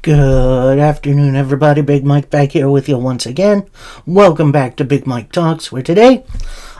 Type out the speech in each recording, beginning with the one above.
Good afternoon, everybody. Big Mike back here with you once again. Welcome back to Big Mike Talks, where today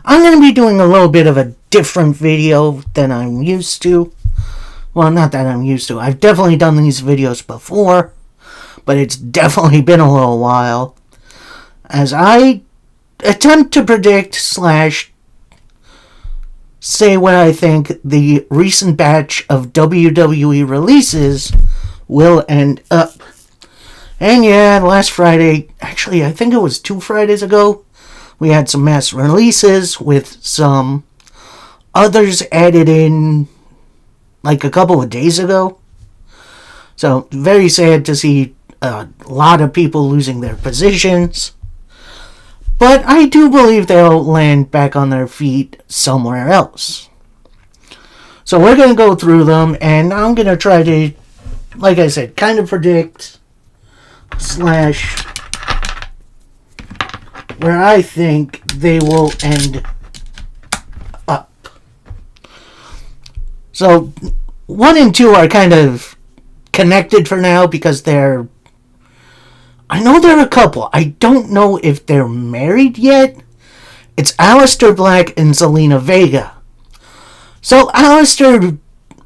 I'm going to be doing a little bit of a different video than I'm used to. Well, not that I'm used to. I've definitely done these videos before, but it's definitely been a little while. As I attempt to predict / say what I think the recent batch of WWE releases will end up. And yeah, last Friday, actually I think it was 2 Fridays ago, we had some mass releases with some others added in like a couple of days ago. So very sad to see a lot of people losing their positions. But I do believe they'll land back on their feet somewhere else. So we're going to go through them, and I'm going to try to, like I said, kind of predict / where I think they will end up. So 1 and 2 are kind of connected for now because I know they're a couple. I don't know if they're married yet. It's Aleister Black and Zelina Vega. So Aleister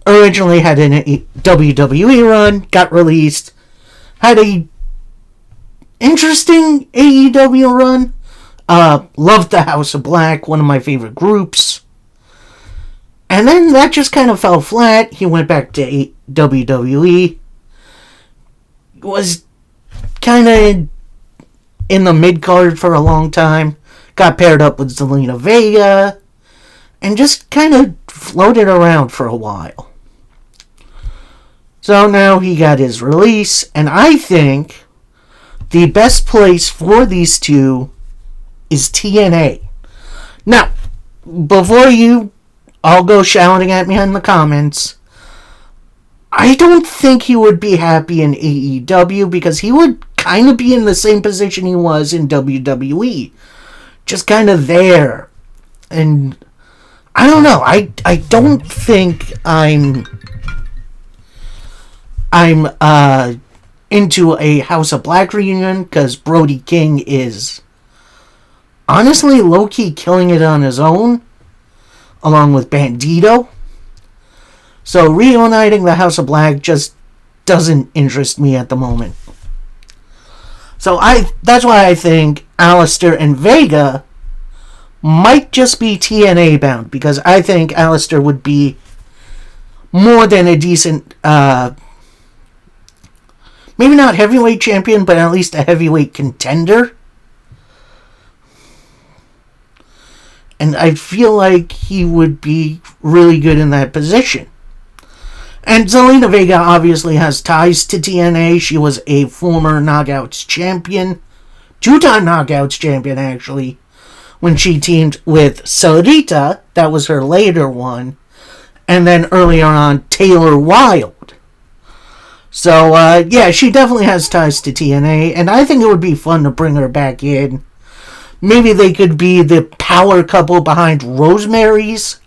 originally had a WWE run, got released, had a interesting AEW run. Loved the House of Black, one of my favorite groups. And then that just kind of fell flat. He went back to WWE. Was kind of in the mid-card for a long time. Got paired up with Zelina Vega. And just kind of floated around for a while. So now he got his release. And I think the best place for these two is TNA. Now, before you all go shouting at me in the comments, I don't think he would be happy in AEW because he would kind of be in the same position he was in WWE. Just kind of there. And I don't know. I don't think I'm into a House of Black reunion because Brody King is honestly low-key killing it on his own along with Bandito. So reuniting the House of Black just doesn't interest me at the moment. So that's why I think Aleister and Vega might just be TNA bound, because I think Aleister would be more than a decent, maybe not heavyweight champion, but at least a heavyweight contender. And I feel like he would be really good in that position. And Zelina Vega obviously has ties to TNA. She was a former Knockouts champion. 2-time Knockouts champion, actually. When she teamed with Sarita. That was her later one. And then earlier on, Taylor Wilde. So, yeah, she definitely has ties to TNA. And I think it would be fun to bring her back in. Maybe they could be the power couple behind Rosemary's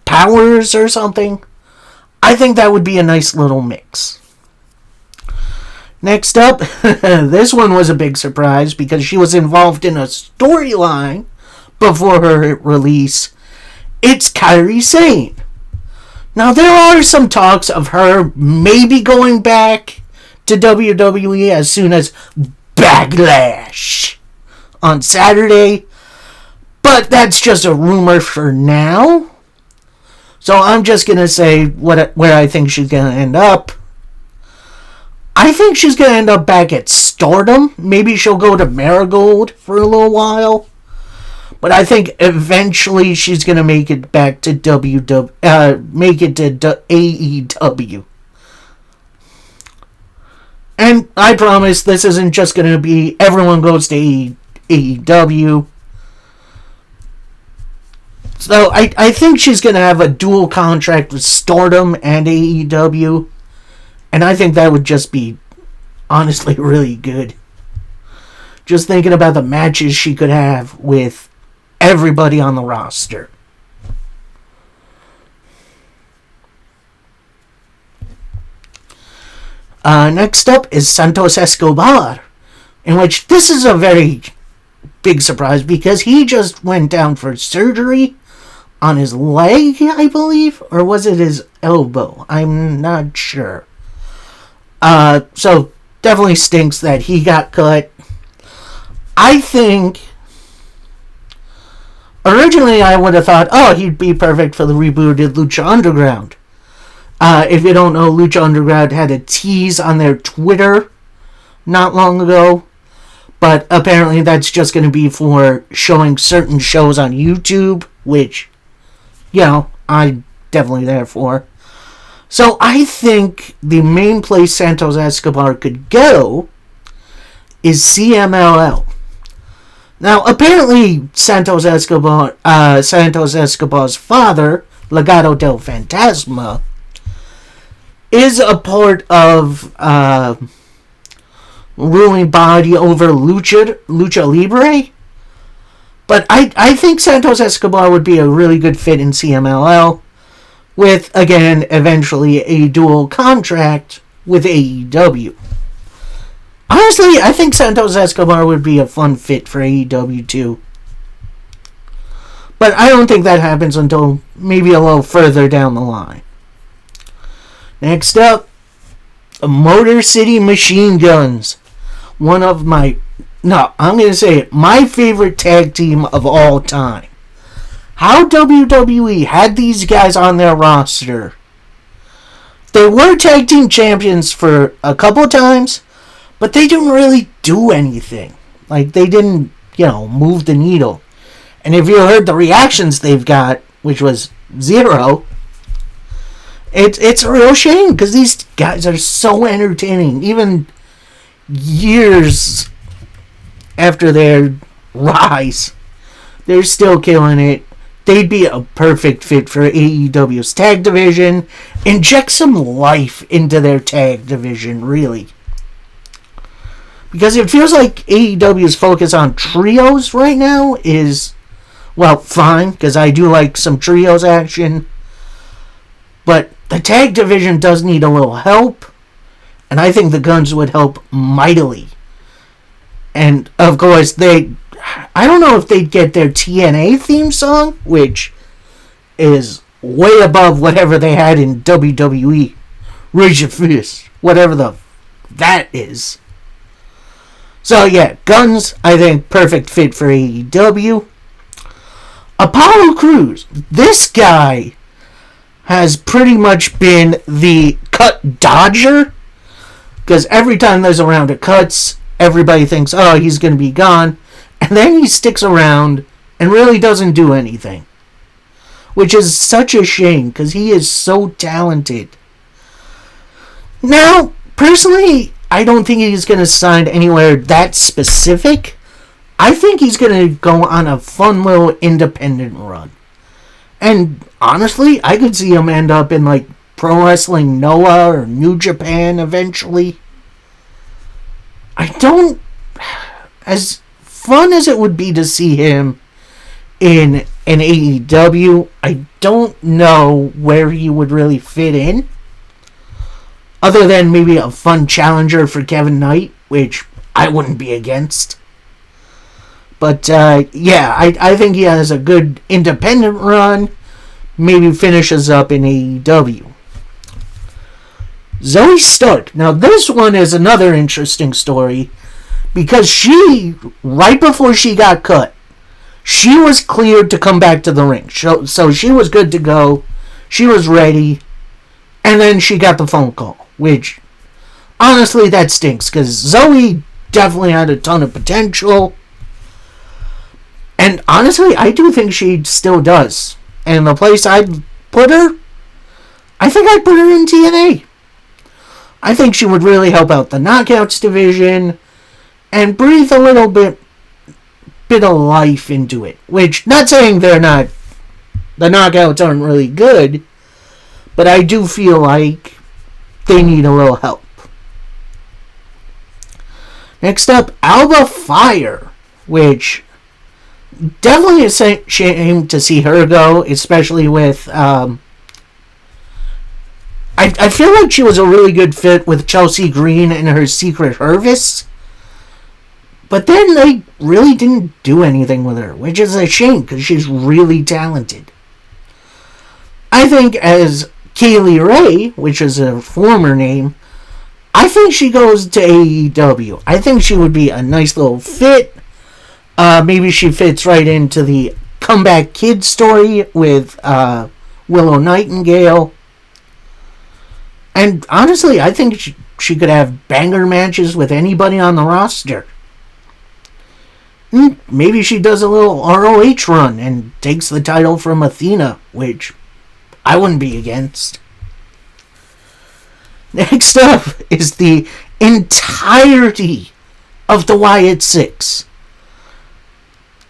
powers or something. I think that would be a nice little mix. Next up, this one was a big surprise because she was involved in a storyline before her release. It's Kairi Sane. Now, there are some talks of her maybe going back to WWE as soon as Backlash on Saturday, but that's just a rumor for now. So I'm just going to say where I think she's going to end up. I think she's going to end up back at Stardom. Maybe she'll go to Marigold for a little while. But I think eventually she's going to make it back to AEW. And I promise this isn't just going to be everyone goes to AEW. So I think she's going to have a dual contract with Stardom and AEW. And I think that would just be honestly really good. Just thinking about the matches she could have with everybody on the roster. Next up is Santos Escobar, in which this is a very big surprise because he just went down for surgery on his leg, I believe, or was it his elbow? I'm not sure. So definitely stinks that he got cut. I think originally I would have thought, oh, he'd be perfect for the rebooted Lucha Underground. If you don't know, Lucha Underground had a tease on their Twitter not long ago, but apparently that's just going to be for showing certain shows on YouTube, which, you know, I'm definitely there for. So I think the main place Santos Escobar could go is CMLL. Now, apparently, Santos Escobar's father, Legado del Fantasma, is a part of ruling body over Lucha Libre. But I think Santos Escobar would be a really good fit in CMLL with, again, eventually a dual contract with AEW. Honestly, I think Santos Escobar would be a fun fit for AEW too. But I don't think that happens until maybe a little further down the line. Next up, Motor City Machine Guns. One of my... No, I'm going to say it. My favorite tag team of all time. How WWE had these guys on their roster. They were tag team champions for a couple of times, but they didn't really do anything. Like, they didn't, move the needle. And if you heard the reactions they've got, which was zero, it's a real shame, because these guys are so entertaining. Even years after their rise, they're still killing it. They'd be a perfect fit for AEW's tag division. Inject some life into their tag division, really. Because it feels like AEW's focus on trios right now is, well, fine, because I do like some trios action. But the tag division does need a little help. And I think the Guns would help mightily. And, of course, I don't know if they'd get their TNA theme song, which is way above whatever they had in WWE. Raise your fist. Whatever that is. So, yeah, Guns, I think, perfect fit for AEW. Apollo Crews. This guy has pretty much been the cut dodger. Because every time there's a round of cuts, everybody thinks, oh, he's going to be gone. And then he sticks around and really doesn't do anything. Which is such a shame, because he is so talented. Now, personally, I don't think he's going to sign anywhere that specific. I think he's going to go on a fun little independent run. And honestly, I could see him end up in like Pro Wrestling Noah or New Japan eventually. As fun as it would be to see him in an AEW, I don't know where he would really fit in. Other than maybe a fun challenger for Kevin Knight, which I wouldn't be against. But, yeah, I think he has a good independent run. Maybe finishes up in AEW. Zoe Stark. Now, this one is another interesting story. Because she, right before she got cut, she was cleared to come back to the ring. So she was good to go. She was ready. And then she got the phone call. Which, honestly, that stinks. Because Zoe definitely had a ton of potential. And honestly, I do think she still does. And the place I'd put her, I think I'd put her in TNA. I think she would really help out the Knockouts division and breathe a little bit of life into it. Which, not saying the Knockouts aren't really good, but I do feel like they need a little help. Next up, Alba Fire, which definitely a shame to see her go, especially with I feel like she was a really good fit with Chelsea Green and her Secret Service. But then they really didn't do anything with her, which is a shame because she's really talented. I think as Kaylee Ray, which is her former name, I think she goes to AEW. I think she would be a nice little fit. Maybe she fits right into the Comeback Kid story with Willow Nightingale. And honestly, I think she could have banger matches with anybody on the roster. Maybe she does a little ROH run and takes the title from Athena, which I wouldn't be against. Next up is the entirety of the Wyatt Six.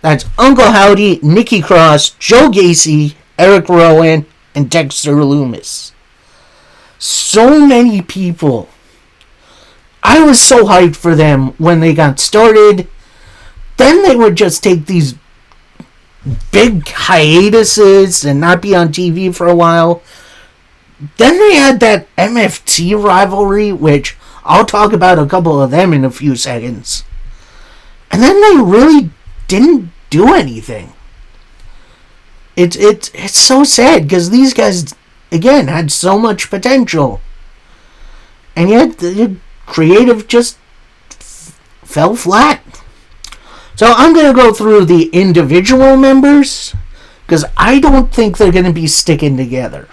That's Uncle Howdy, Nikki Cross, Joe Gacy, Eric Rowan, and Dexter Lumis. So many people. I was so hyped for them when they got started. Then they would just take these big hiatuses and not be on TV for a while. Then they had that MFT rivalry, which I'll talk about a couple of them in a few seconds. And then they really didn't do anything. It's so sad because these guys, again, had so much potential. And yet the creative just fell flat. So I'm going to go through the individual members because I don't think they're going to be sticking together.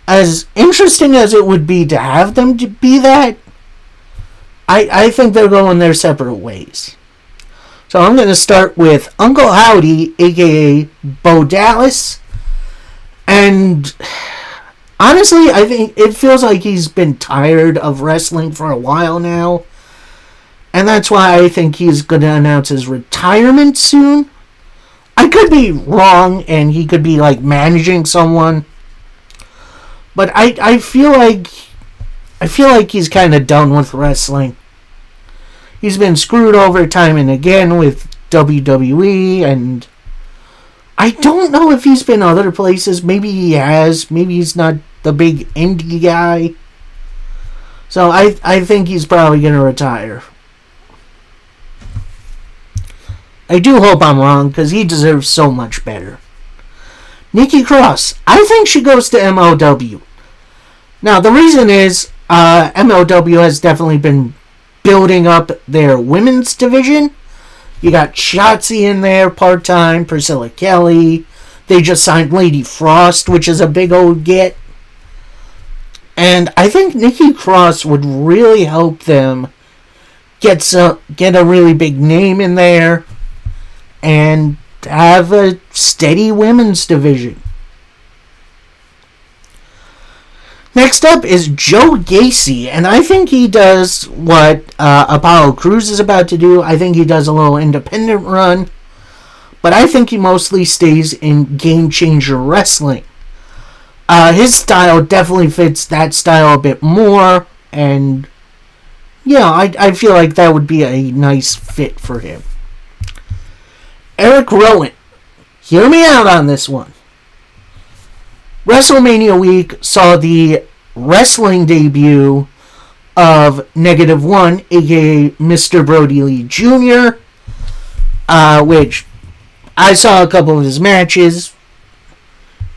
As interesting as it would be to have them to be that, I think they're going their separate ways. So I'm going to start with Uncle Howdy, a.k.a. Bo Dallas. And honestly, I think it feels like he's been tired of wrestling for a while now. And that's why I think he's going to announce his retirement soon. I could be wrong, and he could be like managing someone. But I feel like he's kind of done with wrestling. He's been screwed over time and again with WWE, and I don't know if he's been other places. Maybe he has. Maybe he's not the big indie guy. So I think he's probably going to retire. I do hope I'm wrong, because he deserves so much better. Nikki Cross. I think she goes to MLW. Now, the reason is, MLW has definitely been building up their women's division. You got Shotzi in there, part-time, Priscilla Kelly. They just signed Lady Frost, which is a big old get. And I think Nikki Cross would really help them get a really big name in there and have a steady women's division. Next up is Joe Gacy, and I think he does what Apollo Crews is about to do. I think he does a little independent run, but I think he mostly stays in Game Changer Wrestling. His style definitely fits that style a bit more, and yeah, I feel like that would be a nice fit for him. Eric Rowan. Hear me out on this one. WrestleMania week saw the wrestling debut of -1, aka Mr. Brody Lee Jr., which I saw a couple of his matches.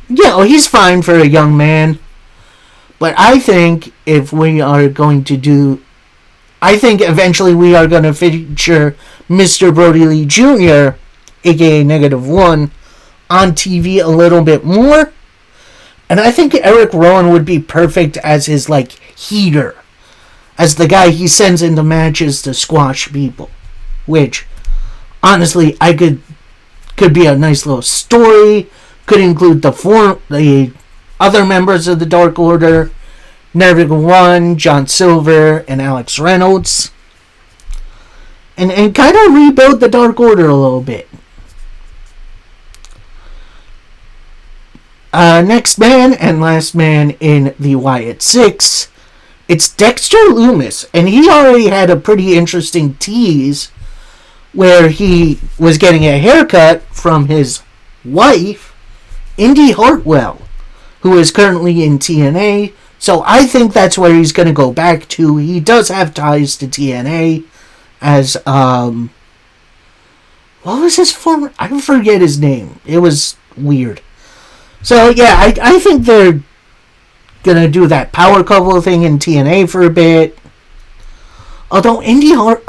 Yeah, he's fine for a young man. But I think eventually we are going to feature Mr. Brody Lee Jr., aka -1, on TV a little bit more. And I think Eric Rowan would be perfect as his, heater. As the guy he sends into matches to squash people. Which, honestly, could be a nice little story. Could include the other members of the Dark Order. Nervig 1, John Silver, and Alex Reynolds. And kind of rebuild the Dark Order a little bit. Next man and last man in the Wyatt Six, it's Dexter Lumis, and he already had a pretty interesting tease where he was getting a haircut from his wife, Indy Hartwell, who is currently in TNA, So I think that's where he's going to go back to. He does have ties to TNA as, what was his former, I forget his name. It was weird. So yeah, I think they're going to do that power couple thing in TNA for a bit. Although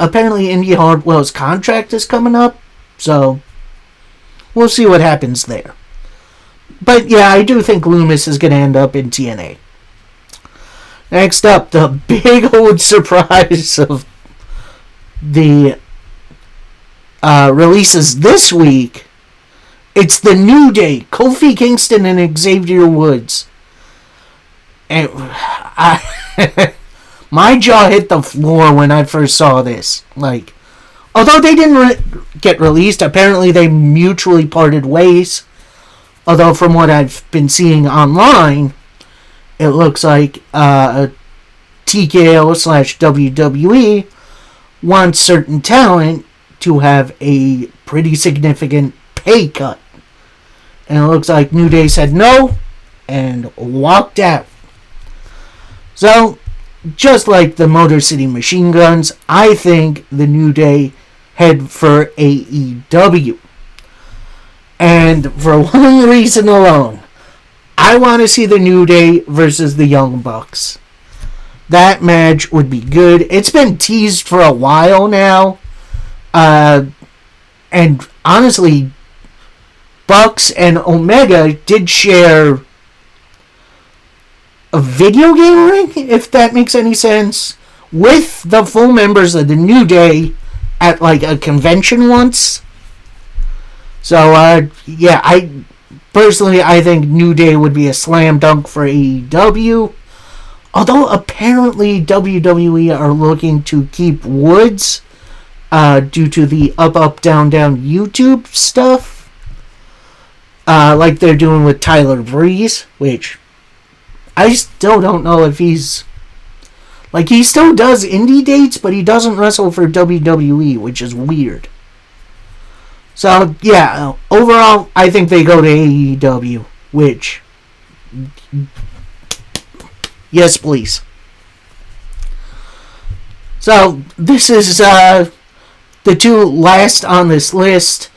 apparently Indy Hartwell's contract is coming up. So we'll see what happens there. But yeah, I do think Loomis is going to end up in TNA. Next up, the big old surprise of the releases this week. It's the New Day, Kofi Kingston and Xavier Woods. And my jaw hit the floor when I first saw this. Like, although they didn't get released, apparently they mutually parted ways. Although from what I've been seeing online, it looks like TKO/WWE wants certain talent to have a pretty significant pay cut. And it looks like New Day said no and walked out. So, just like the Motor City Machine Guns, I think the New Day head for AEW. And for one reason alone, I want to see the New Day versus the Young Bucks. That match would be good. It's been teased for a while now. And honestly, Bucks and Omega did share a video game ring, if that makes any sense, with the full members of the New Day at like a convention once. So, yeah, I think New Day would be a slam dunk for AEW. Although apparently WWE are looking to keep Woods due to the up, down, down YouTube stuff. Like they're doing with Tyler Breeze, which I still don't know if he's... Like, he still does indie dates, but he doesn't wrestle for WWE, which is weird. So, yeah, overall, I think they go to AEW, which... Yes, please. So, this is the two last on this list.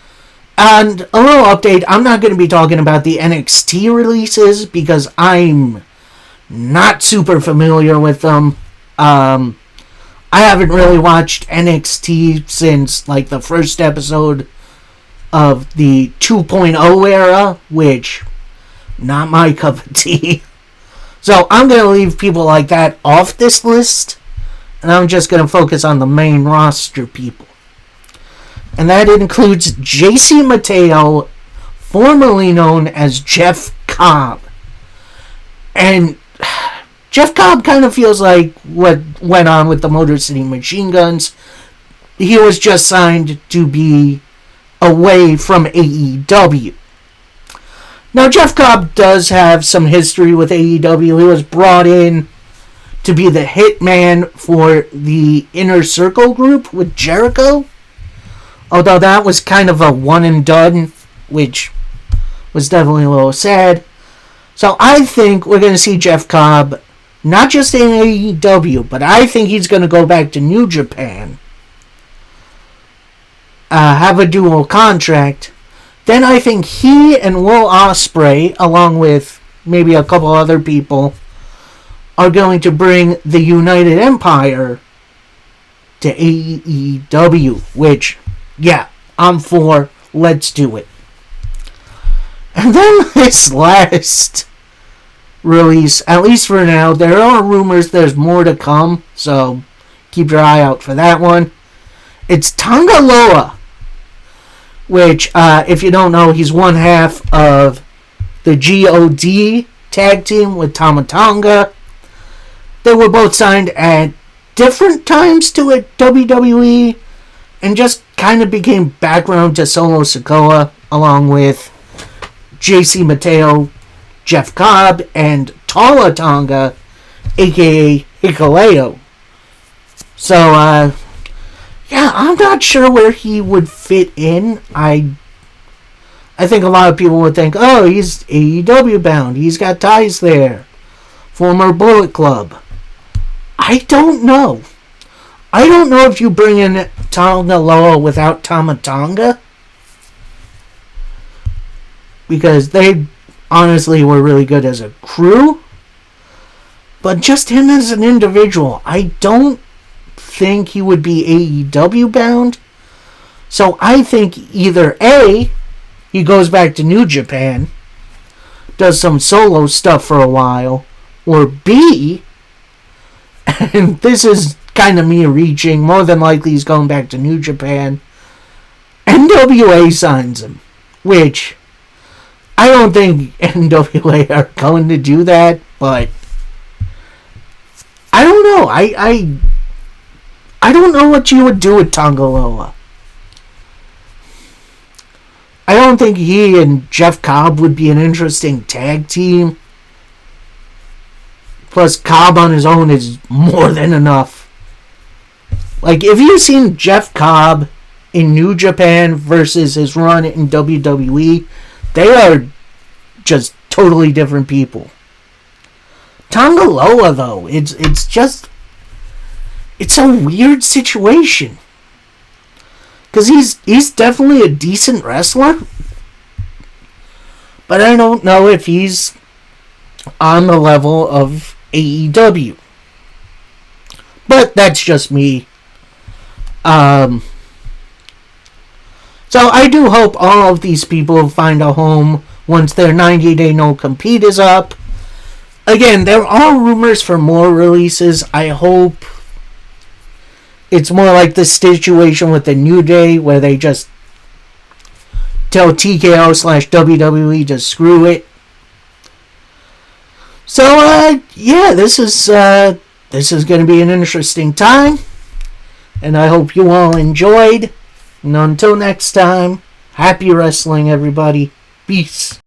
And a little update, I'm not going to be talking about the NXT releases because I'm not super familiar with them. I haven't really watched NXT since like the first episode of the 2.0 era, which not my cup of tea. So I'm going to leave people like that off this list, and I'm just going to focus on the main roster people. And that includes JC Mateo, formerly known as Jeff Cobb. And Jeff Cobb kind of feels like what went on with the Motor City Machine Guns. He was just signed to be away from AEW. Now, Jeff Cobb does have some history with AEW. He was brought in to be the hitman for the Inner Circle group with Jericho. Although that was kind of a one and done, which was definitely a little sad. So I think we're going to see Jeff Cobb, not just in AEW, but I think he's going to go back to New Japan. Have a dual contract. Then I think he and Will Ospreay, along with maybe a couple other people, are going to bring the United Empire to AEW, which... yeah, I'm for. Let's do it. And then this last release, at least for now, there are rumors there's more to come, so keep your eye out for that one. It's Tonga Loa, which, if you don't know, he's one half of the GOD tag team with Tama Tonga. They were both signed at different times to a WWE, and just kind of became background to Solo Sikoa, along with JC Mateo, Jeff Cobb, and Tala Tonga, a.k.a. Hikuleo. So, yeah, I'm not sure where he would fit in. I think a lot of people would think, oh, he's AEW bound. He's got ties there. former Bullet Club. I don't know. I don't know if you bring in Tonga Loa without Tama Tonga, because they honestly were really good as a crew. But just him as an individual, I don't think he would be AEW bound. So I think either A, he goes back to New Japan, does some solo stuff for a while, or B, and this is kind of me reaching, more than likely he's going back to New Japan, NWA signs him, which I don't think NWA are going to do that, but I don't know. I don't know what you would do with Tonga Loa. I don't think he and Jeff Cobb would be an interesting tag team. Plus, Cobb on his own is more than enough. Like, if you've seen Jeff Cobb in New Japan versus his run in WWE, they are just totally different people. Tonga Loa, though, it's a weird situation. Because he's definitely a decent wrestler. But I don't know if he's on the level of AEW. But that's just me. So I do hope all of these people find a home once their 90-day no-compete is up. Again, there are rumors for more releases. I hope it's more like the situation with the New Day, where they just tell TKO/WWE to screw it. So, yeah, this is going to be an interesting time, and I hope you all enjoyed. And until next time, happy wrestling, everybody. Peace.